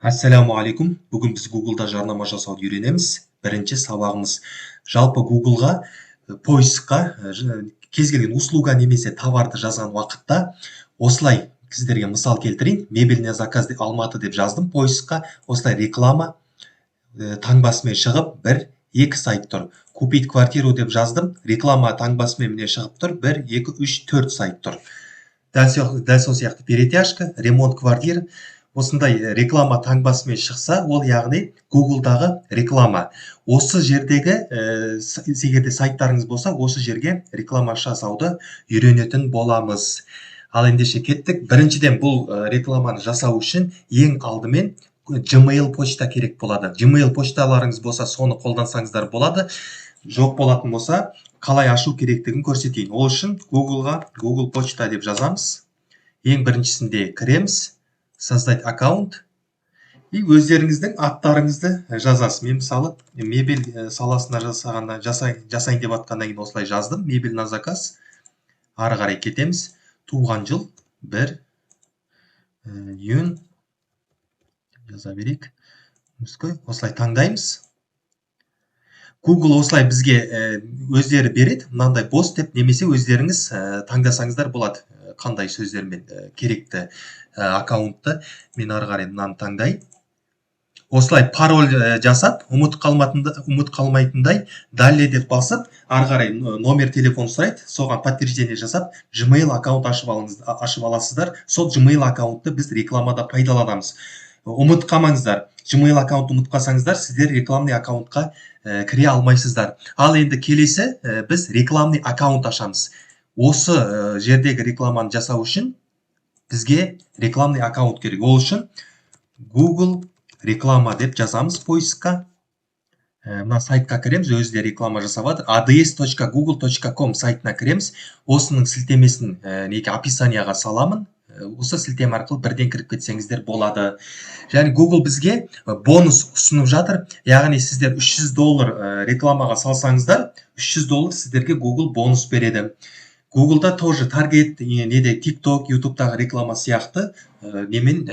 Ассаламу алейкум. Бүгін біз Google'да жарнама жасауды үйренеміз. Бірінші сабағымыз жалпы Google'ға поискқа кез келген услуга немесе товарды жазған уақытта осылай сіздерге мысал келтірейін. Мебельный заказ деп Алматы деп жаздым поискқа. Осылай реклама таңбасымен шығып, екі сайт тұр. Купить квартиру деп жаздым. Реклама таңбасымен міне шығып тұр. 1, 2, 3, 4 сайт тұр. Дәл сол сияқты перетяжка, ремонт квартира. Осындай реклама таңбасымен шықса, ол яғни Google'дағы реклама. Осы жердегі, егерде сайттарыңыз болса, осы жерге реклама жасауды үйренетін боламыз. Ал ендеше кеттік. Біріншіден бұл рекламаны жасау үшін ең алдымен Gmail почта керек болады. Gmail почталарыңыз болса, соны қолдансаңыздар болады. Жоқ болатын болса, қалай ашу керектігін көрсетейін. Ол үшін Google'ға Google почта деп жазамыз. Ең біріншісінде кіреміз. Создать аккаунт. И өздеріңіздің аттарыңызды жазасыз. Мен мысалы мебель саласына жасайын деп атқаннан кейін осылай жаздым. Мебель на заказ. Ары қарай кетеміз. Туған жыл 1 июнь жаза берейік. Осылай таңдаймыз. Google осылай бізге өздері береді. Мынандай бос деп, немесе өздеріңіз таңдасаңыздар болады. Қандай сөздермен керекті аккаунтты. Мен ары қарай мынаны таңдайын. Осылай пароль жасап, ұмыт қалмайтындай далее деп басып, ары қарай номер телефон сұрайды. Соған подтверждение жасап, Gmail аккаунт ашып аласыздар. Сол Gmail аккаунтты біз рекламада пайдаланамыз. Ұмыт қалмаңыздар. Gmail аккаунт ұмыт қалсаңыздар, сіздер рекламный аккаунтқа кіре алмайсыздар. Ал енді келесі біз рекламный аккаунт ашамыз. Осы жердегі рекламаны жасау үшін бізге рекламный аккаунт керек. Ол үшін Google реклама деп жазамыз поискқа. Мына сайтқа кіреміз, өзі де реклама жасап жатыр. ads.google.com сайтына кіреміз. Осының сілтемесін описанияға саламын. Осы сілтеме арқылы бірден кіріп кетсеңіздер болады. Және Google бізге бонус ұсынып жатыр. Яғни сіздер $300 рекламаға салсаңыздар, $300 сіздерге Google бонус береді. Google'да тоже таргет, TikTok, YouTube'дағы реклама сияқты немен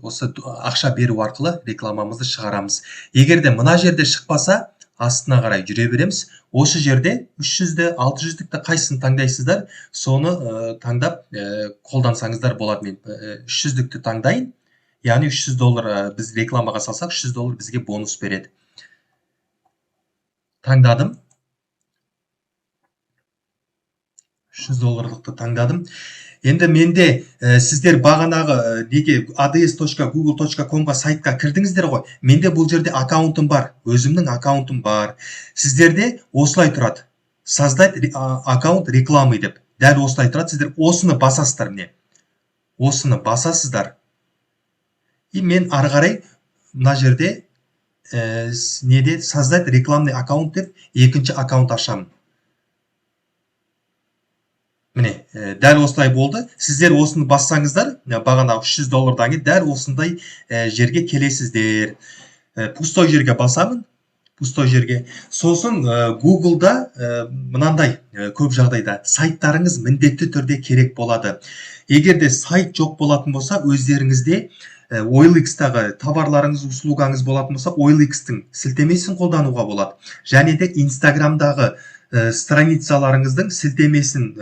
осы ақша беру арқылы рекламамызды шығарамыз. Егерде мына жерде шықпаса, астына қарай жүре береміз. Осы жерде 300-ді, 600-дікті қайсысын таңдайсыздар, соны таңдап қолдансаңыздар болады. Мен 300-дікті таңдайын. Яғни $300 біз рекламаға салсақ, $300 бізге бонус береді. Таңдадым. $300-лықты таңдадым. Енді менде сіздер бағанағы ads.google.com-ға сайтқа кірдіңіздер ғой. Менде бұл жерде аккаунтым бар. Өзімнің аккаунтым бар. Сіздерде осылай тұрады. Создать аккаунт рекламы деп. Дәл осылай тұрады. Сіздер осыны басасыздар міне. Осыны басасыздар. И мен ары қарай мына жерде создать рекламный аккаунт деп екінші аккаунт ашамын. Міне, дәл осылай болды. Сіздер осыны бассаңыздар, бағанағы $300-дан кейін дәл осындай жерге келесіздер. Пустой жерге басамын. Пустой жерге. Сосын Google'да мынандай көп жағдайда сайттарыңыз міндетті түрде керек болады. Егерде сайт жоқ болатын болса, өздеріңізде OLX-тағы товарларыңыз, услугаңыз болатын болса, OLX-тің сілтемесін қолдануға болады. Және де Instagram'дағы страницаларыңыздың сілтемесін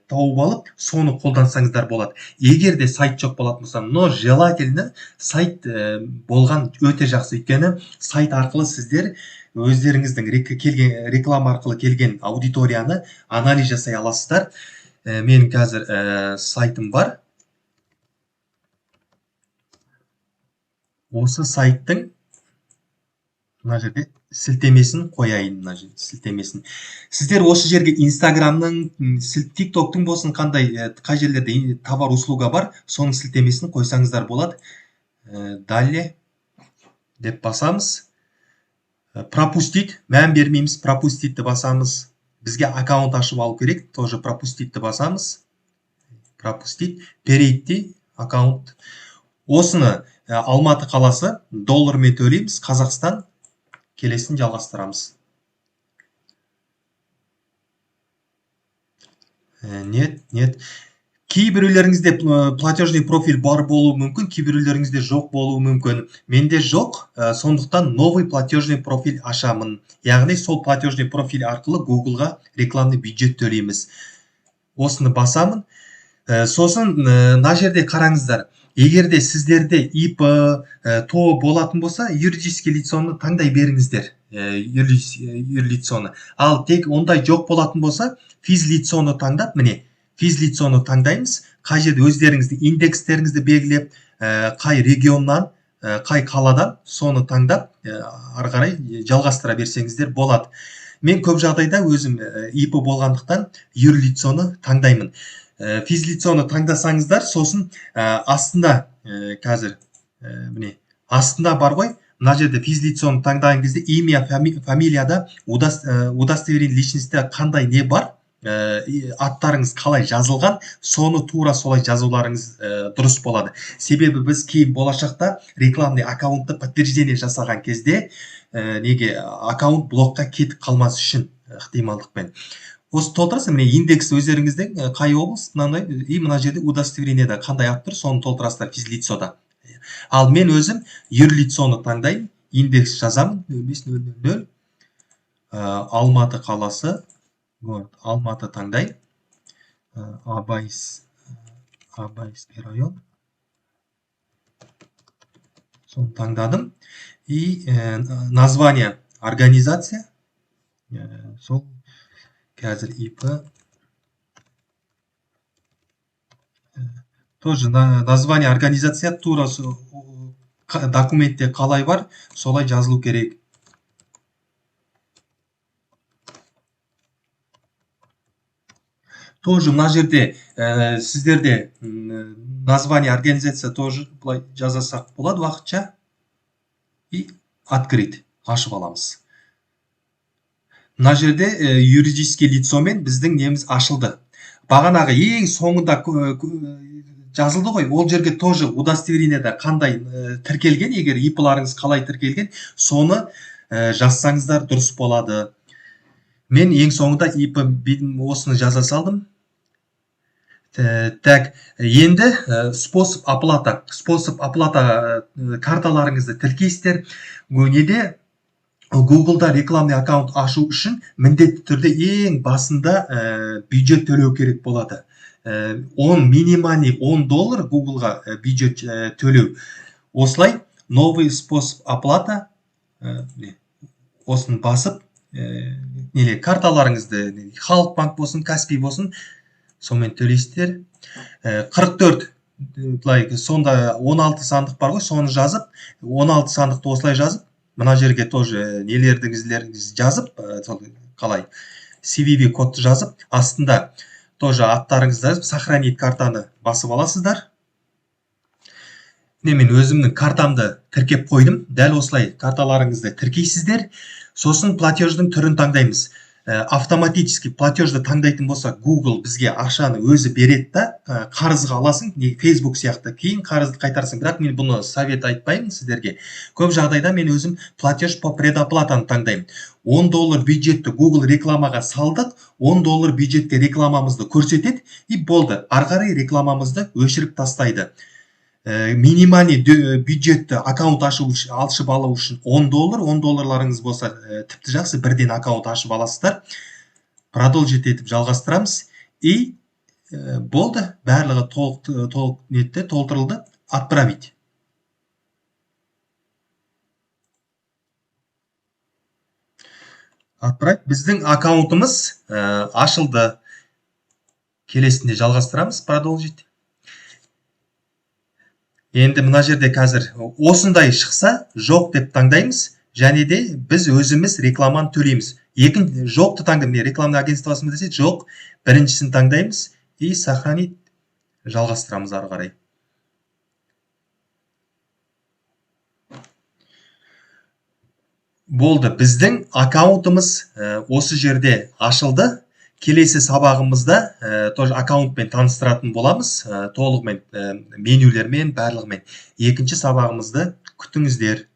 тауып алып, соны қолдансаңыздар болады. Егер де сайт жоқ болатын болса, но желательно сайт болған өте жақсы. Өйткені сайт арқылы сіздер өздеріңіздің реклама арқылы келген аудиторияны анализ жасай аласыздар. Мен қазір сайтым бар. Осы сайттың мына жерде сілтемесін қояйын, сілтемесін. Сіздер осы жерге Instagram'ның, TikTok'тың болсын, қай жерлерде товар услуга бар, соның сілтемесін қойсаңыздар болады. Далее деп басамыз. Пропустить, мән бермейміз, пропуститті басамыз. Бізге аккаунт ашып алу керек, тоже пропуститті басамыз. Пропустить, перейти, аккаунт. Осыны Алматы қаласы доллармен төлейміз, Қазақстан. Келесін жалғастырамыз. Нет. Кейбіреулеріңізде платежный профиль бар болуы мүмкін, кейбіреулеріңізде жоқ болуы мүмкін. Менде жоқ, сондықтан новый платежный профиль ашамын. Яғни сол платежный профиль арқылы Google-ға рекламный бюджет төлейміз. Осыны басамын. Сосын мына жерде қараңыздар. Егерде сіздерде ИП, ТО болатын болса, юридический лицоны таңдай беріңіздер. Юрлицоны. Ал тек ондай жоқ болатын болса, физлицоны таңдап, міне, физлицоны таңдаймыз. Қай жерде өздеріңізді индекстеріңізді белгілеп, қай регионнан, қай қаладан соны таңдап, ары қарай жалғастыра берсеңіздер болады. Мен көп жағдайда өзім ИП болғандықтан юрлицоны таңдаймын. Физлицоны таңдасаңыздар, сосын астында қазір міне астында бар ғой, мына жерде физлицоны таңдаған кезде имя, фамилияда удостоверение личности қандай не бар, аттарыңыз қалай жазылған, соны тура солай жазуларыңыз дұрыс болады. Себебі біз кейін болашақта рекламный аккаунтты подтверждение жасаған кезде неге аккаунт блокқа кетіп қалмас үшін ықтималдықпен. Осы толтырасыз, міне индекс өздеріңіздің қай облыс, мынандай, и мына жерде удостоверениеде қандай ат тұр, соны толтырасыздар физлицода. Ал мен өзім юрлицоны таңдаймын, индекс жазамын, 0500, Алматы қаласы, Алматы таңдаймын, Абайский район, соны таңдадым, и название организация, сол қазір ИП, тоже название организация тура документте қалай бар, солай жазылу керек. Тоже мына жерде сіздерде название организация тоже бұлай жазасақ болады уақытша. И открыть, ашып аламыз. Мына жерде юридический лицомен біздің неміз ашылды. Бағанағы ең соңында жазылды ғой, ол жерге тоже удостоверениеде қандай тіркелген, егер ИП-ларыңыз қалай тіркелген, соны жазсаңыздар дұрыс болады. Мен ең соңында ИП осыны жаза салдым. Так, енді способ оплата карталарыңызды тіркейсіздер. Неде Google-да рекламный аккаунт ашу үшін міндетті түрде ең басында бюджет төлеу керек болады. Минимальный $10 Google-ға бюджет төлеу. Осылай новый способ оплата осын басып, карталарыңызды Халық банк болсын, Каспий болсын, сонымен төлейсіздер. 44, сонда 16 сандық бар ғой, соны жазып, 16 сандықты осылай жазып, мына жерге тоже нелеріңіз жазып, қалай, CVV кодты жазып, астында тоже аттарыңызды жазып, сохранить картаны басып аласыздар. Мен өзімнің картамды тіркеп қойдым. Дәл осылай карталарыңызды тіркейсіздер. Сосын платеждің түрін таңдаймыз. Автоматически платежды таңдайтын болса, Google бізге ақшаны өзі береді да, қарызға аласың, Facebook сияқты, кейін қарызды қайтарсың. Бірақ мен бұны совет айтпаймын сіздерге. Көп жағдайда мен өзім платеж по предоплатаны таңдаймын. $10 бюджетті Google рекламаға салдық, $10 бюджетке рекламамызды көрсетеді, и болды. Арқарай рекламамызды өшіріп тастайды. Минимальный бюджетті аккаунт ашып алу үшін $10 болса тіпті жақсы, бірден аккаунт ашып аласыздар. Продолжить етіп жалғастырамыз. И болды, барлығы толық нетті, толтырылды. Отправить. Отправить. Біздің аккаунтымыз ашылды. Келесінде жалғастырамыз. Продолжить. Енді мына жерде қазір осындай шықса, жоқ деп таңдаймыз, және де біз өзіміз рекламаны төлейміз. Жоқты таңдаймыз, рекламный агентствосын десе, жоқ, біріншісін таңдаймыз, и сохранить, жалғастырамыз ары қарай. Болды, біздің аккаунтымыз осы жерде ашылды. Келесі сабағымызда тоже аккаунтпен таныстыратын боламыз, толығымен менюлермен, барлығымен. Екінші сабағымызды күтіңіздер.